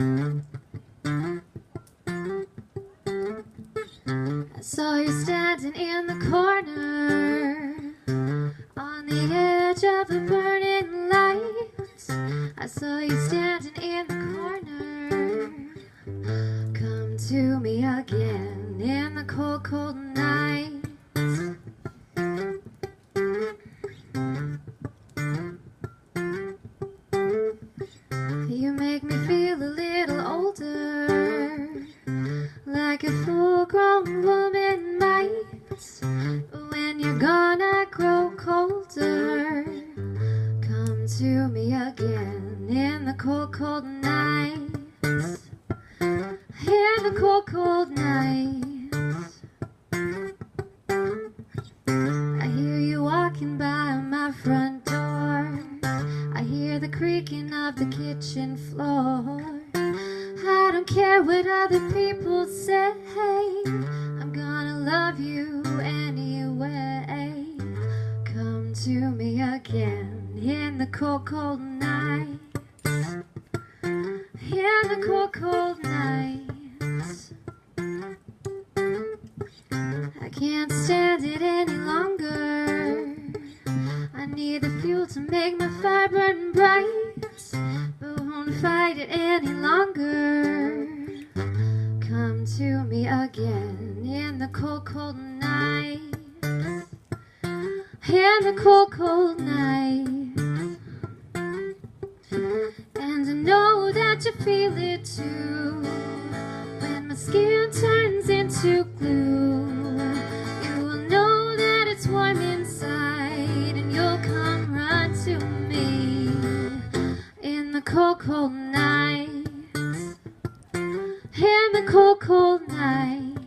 I saw you standing in the corner on the edge of the burning lights. I saw you standing in the corner. Come to me again in the cold, cold night. You make me feel a little older, like a full-grown woman might. But when you're gone I grow colder. Come to me again in the cold, cold nights. In the cold, cold nights. I hear you walking by my front door. I hear the creaking of the kitchen floor. I don't care what other people say, I'm gonna love you anyway. Come to me again in the cold, cold nights. In the cold, cold nights. I can't stand it any longer. I need the fuel to make my fire burn bright, but won't fight it any longer. Come to me again in the cold, cold nights. In the cold, cold nights. And I know that you feel it too. When my skin turns into glue, you will know that it's warm inside, and you'll come run to me in the cold, cold nights. In the cold, cold nights.